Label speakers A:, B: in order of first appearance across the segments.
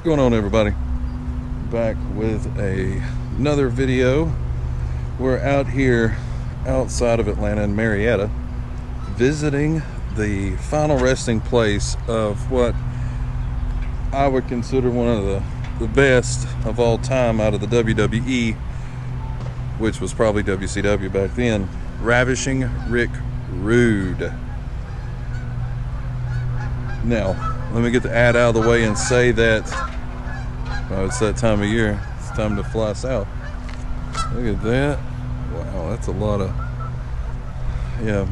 A: What's going on, everybody? Back with another video. We're out here outside of Atlanta in Marietta visiting the final resting place of what I would consider one of the best of all time out of the WWE, which was probably WCW back then. Ravishing Rick Rude. Now, let me get the ad out of the way and say that it's that time of year. It's time to fly south. Look at that. Wow, that's a lot of... Yeah,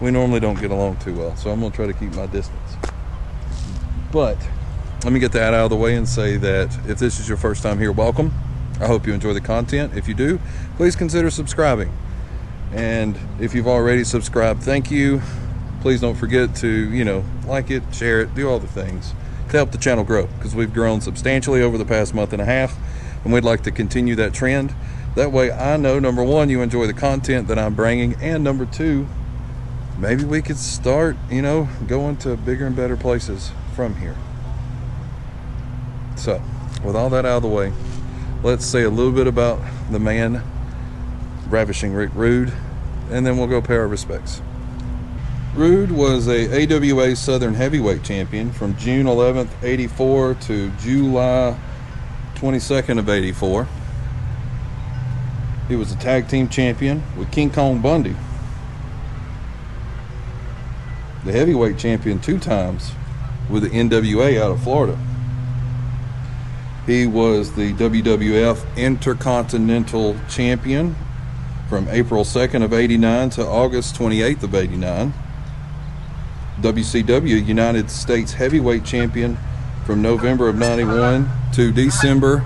A: we normally don't get along too well, so I'm going to try to keep my distance. But let me get the ad out of the way and say that if this is your first time here, welcome. I hope you enjoy the content. If you do, please consider subscribing. And if you've already subscribed, thank you. Please don't forget to, like it, share it, do all the things to help the channel grow, because we've grown substantially over the past month and a half, and we'd like to continue that trend. That way I know, number one, you enjoy the content that I'm bringing, and number two, maybe we could start, going to bigger and better places from here. So, with all that out of the way, let's say a little bit about the man, Ravishing Rick Rude, and then we'll go pay our respects. Rude was a AWA Southern Heavyweight Champion from June 11th, 84 to July 22nd of 84. He was a tag team champion with King Kong Bundy. The heavyweight champion 2 times with the NWA out of Florida. He was the WWF Intercontinental Champion from April 2nd of 89 to August 28th of 89. WCW United States Heavyweight Champion from November of 91 to December.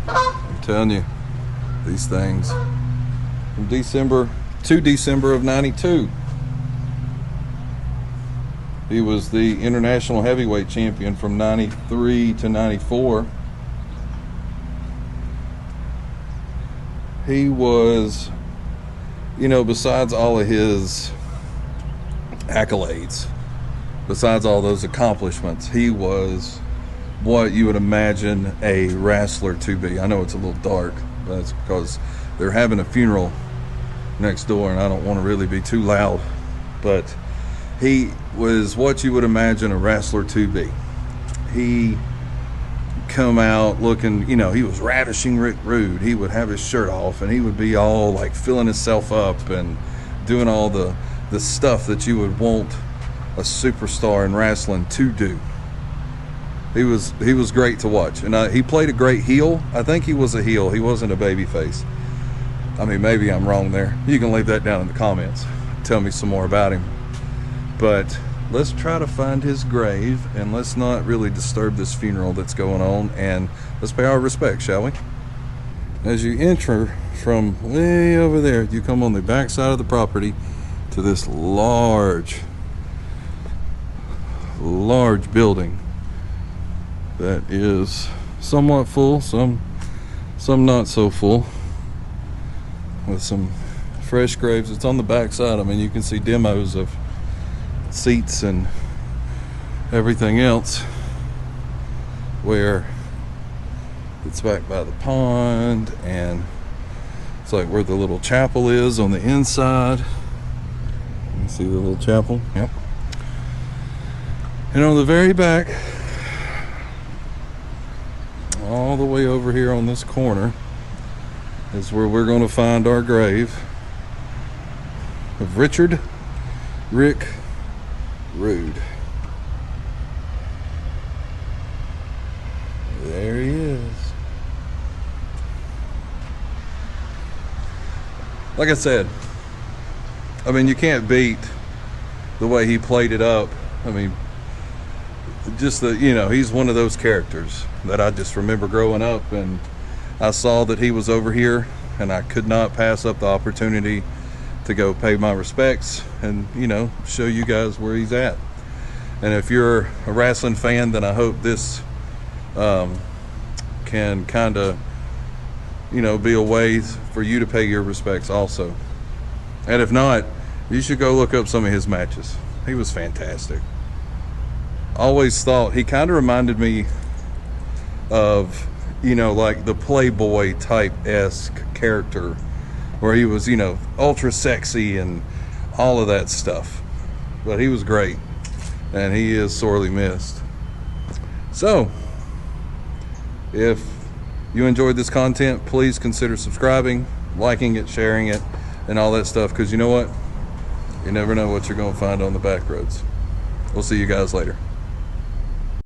A: I'm telling you, these things. From December to December of 92. He was the International Heavyweight Champion from 93 to 94. He was, besides all of his accolades, besides all those accomplishments, he was what you would imagine a wrestler to be. I know it's a little dark, but it's because they're having a funeral next door and I don't want to really be too loud, but he was what you would imagine a wrestler to be. He come out looking, he was Ravishing Rick Rude. He would have his shirt off and he would be all like filling himself up and doing all the stuff that you would want a superstar in wrestling to do. He was great to watch, and he played a great heel. I think he was a heel. He wasn't a baby face. I mean, maybe I'm wrong there. You can leave that down in the comments. Tell me some more about him. But let's try to find his grave, and let's not really disturb this funeral that's going on, and let's pay our respects, shall we? As you enter from way over there, you come on the back side of the property to this large building that is somewhat full, some not so full, with some fresh graves. It's on the back side. I mean, you can see demos of seats and everything else, where it's back by the pond, and it's like where the little chapel is on the inside. You see the little chapel? Yep. And on the very back, all the way over here on this corner, is where we're going to find our grave of Richard Rick Rude. There he is. Like I said, I mean, you can't beat the way he played it up. I mean, just he's one of those characters that I just remember growing up, and I saw that he was over here, and I could not pass up the opportunity to go pay my respects and, show you guys where he's at. And if you're a wrestling fan, then I hope this can kind of, be a way for you to pay your respects also. And if not, you should go look up some of his matches. He was fantastic. always thought he kind of reminded me of, you know, like the Playboy type-esque character, where he was, you know, ultra sexy and all of that stuff. But he was great, and he is sorely missed. So, if you enjoyed this content, please consider subscribing, liking it, sharing it, and all that stuff, because you know what? You never know what you're going to find on the back roads. We'll see you guys later.